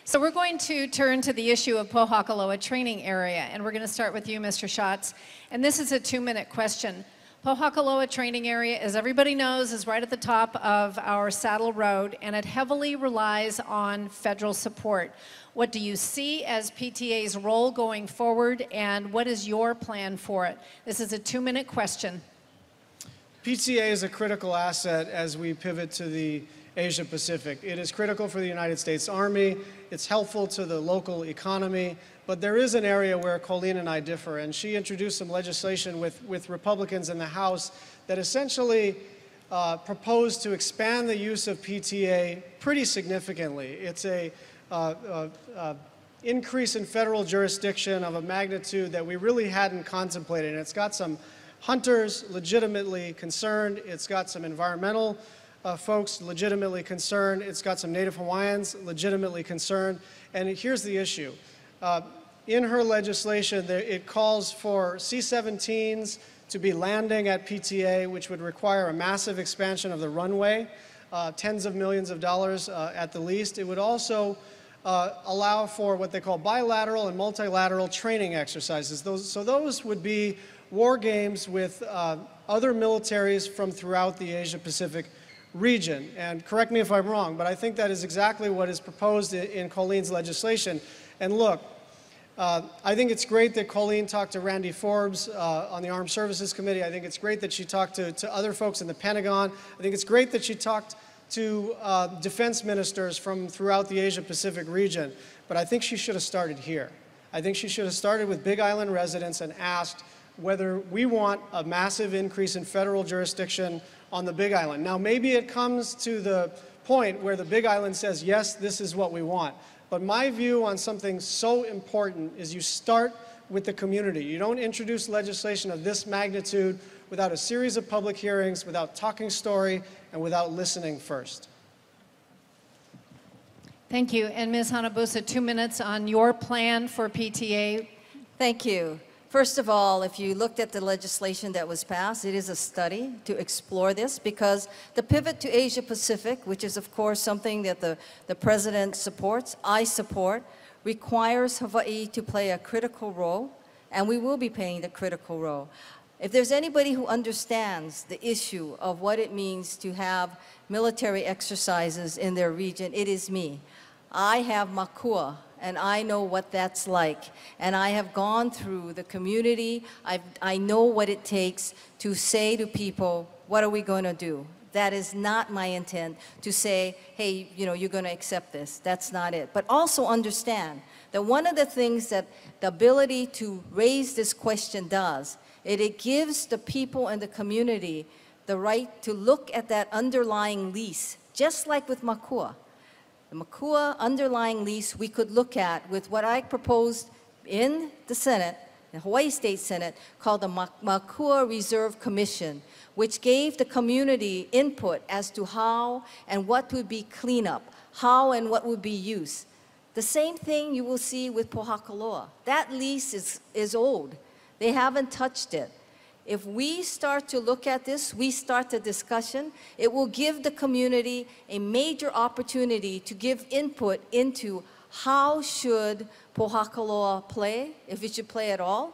So we're going to turn to the issue of Pohakaloa training area, and we're going to start with you, Mr. Schatz. And this is a 2-minute question. Pohakaloa training area, as everybody knows, is right at the top of our saddle road, and it heavily relies on federal support. What do you see as PTA's role going forward, and what is your plan for it? This is a 2-minute question. PTA is a critical asset as we pivot to the Asia Pacific. It is critical for the United States Army. It's helpful to the local economy. But there is an area where Colleen and I differ, and she introduced some legislation with Republicans in the House that essentially proposed to expand the use of PTA pretty significantly. It's a increase in federal jurisdiction of a magnitude that we really hadn't contemplated. And it's got some hunters legitimately concerned. It's got some environmental folks legitimately concerned. It's got some Native Hawaiians legitimately concerned. And here's the issue. In her legislation, it calls for C-17s to be landing at PTA, which would require a massive expansion of the runway, tens of millions of dollars at the least. It would also allow for what they call bilateral and multilateral training exercises. Those would be war games with other militaries from throughout the Asia-Pacific region. And correct me if I'm wrong, but I think that is exactly what is proposed in Colleen's legislation. And look, I think it's great that Colleen talked to Randy Forbes on the Armed Services Committee. I think it's great that she talked to other folks in the Pentagon. I think it's great that she talked to defense ministers from throughout the Asia-Pacific region. But I think she should have started here. I think she should have started with Big Island residents and asked whether we want a massive increase in federal jurisdiction on the Big Island. Now, maybe it comes to the point where the Big Island says, yes, this is what we want. But my view on something so important is you start with the community. You don't introduce legislation of this magnitude without a series of public hearings, without talking story, and without listening first. Thank you. And Ms. Hanabusa, 2 minutes on your plan for PTA. Thank you. First of all, if you looked at the legislation that was passed, it is a study to explore this because the pivot to Asia Pacific, which is of course something that the President supports, I support, requires Hawaii to play a critical role, and we will be playing the critical role. If there's anybody who understands the issue of what it means to have military exercises in their region, it is me. I have makua, and I know what that's like. And I have gone through the community. I know what it takes to say to people, what are we going to do? That is not my intent to say, hey, you know, you're going to accept this. That's not it. But also understand that one of the things that the ability to raise this question does, it gives the people in the community the right to look at that underlying lease, just like with makua. The makua underlying lease we could look at with what I proposed in the Senate, the Hawaii State Senate, called the Makua Reserve Commission, which gave the community input as to how and what would be cleanup, how and what would be used. The same thing you will see with Pohakaloa. That lease is old. They haven't touched it. If we start to look at this, we start the discussion, it will give the community a major opportunity to give input into how should Pohakaloa play, if it should play at all.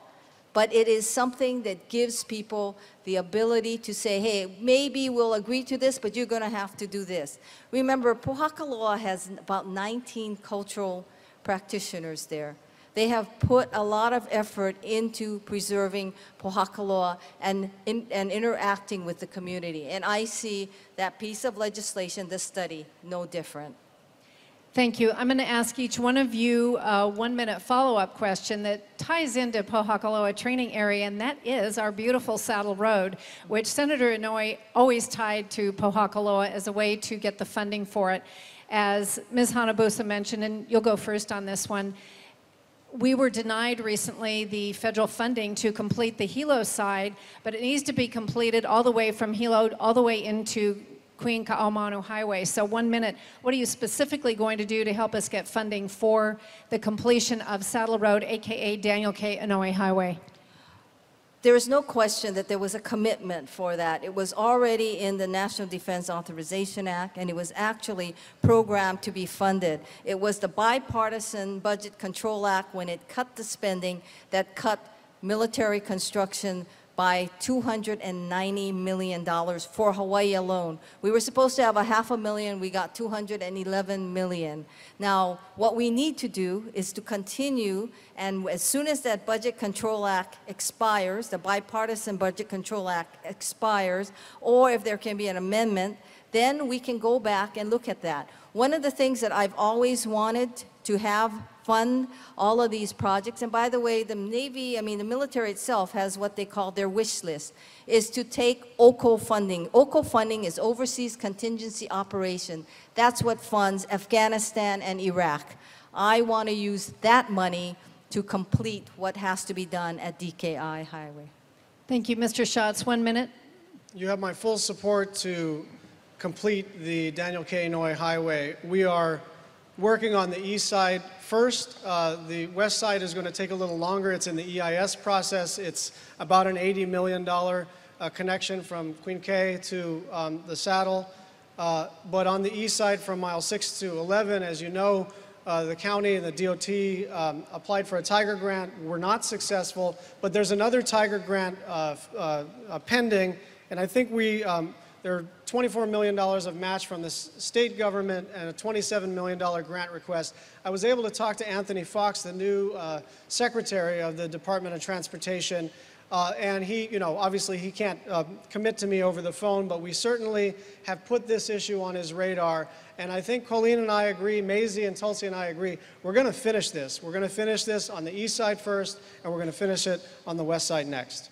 But it is something that gives people the ability to say, hey, maybe we'll agree to this, but you're going to have to do this. Remember, Pohakaloa has about 19 cultural practitioners there. They have put a lot of effort into preserving Pohakaloa and interacting with the community. And I see that piece of legislation, this study, no different. Thank you. I'm going to ask each one of you a 1-minute follow-up question that ties into Pohakaloa training area, and that is our beautiful Saddle Road, which Senator Inouye always tied to Pohakaloa as a way to get the funding for it. As Ms. Hanabusa mentioned, and you'll go first on this one, we were denied recently the federal funding to complete the Hilo side, but it needs to be completed all the way from Hilo all the way into Queen Ka'aumanu Highway. So 1 minute, what are you specifically going to do to help us get funding for the completion of Saddle Road, AKA Daniel K. Inouye Highway? there is no question that there was a commitment for that. It was already in the National Defense Authorization Act, and it was actually programmed to be funded. It was the Bipartisan Budget Control Act when it cut the spending that cut military construction by $290 million for Hawaii alone. We were supposed to have $500,000, we got $211 million. Now, what we need to do is to continue, and as soon as that Budget Control Act expires, the Bipartisan Budget Control Act expires, or if there can be an amendment, then we can go back and look at that. One of the things that I've always wanted to have fund all of these projects, and by the way, the Navy, the military itself has what they call their wish list, is to take OCO funding. OCO funding is Overseas Contingency Operation. That's what funds Afghanistan and Iraq. I want to use that money to complete what has to be done at DKI Highway. Thank you, Mr. Schatz. 1 minute. You have my full support to complete the Daniel K. Inouye Highway. We are working on the east side first. The west side is going to take a little longer. It's in the EIS process. It's about an $80 million connection from Queen K to the Saddle. But on the east side from mile 6 to 11, as you know, the county and the DOT applied for a Tiger grant. We're not successful, but there's another Tiger grant pending, and I think there are $24 million of match from the state government and a $27 million grant request. I was able to talk to Anthony Fox, the new secretary of the Department of Transportation, and he, obviously he can't commit to me over the phone, but we certainly have put this issue on his radar. And I think Colleen and I agree, Maisie and Tulsi and I agree, we're going to finish this. We're going to finish this on the east side first, and we're going to finish it on the west side next.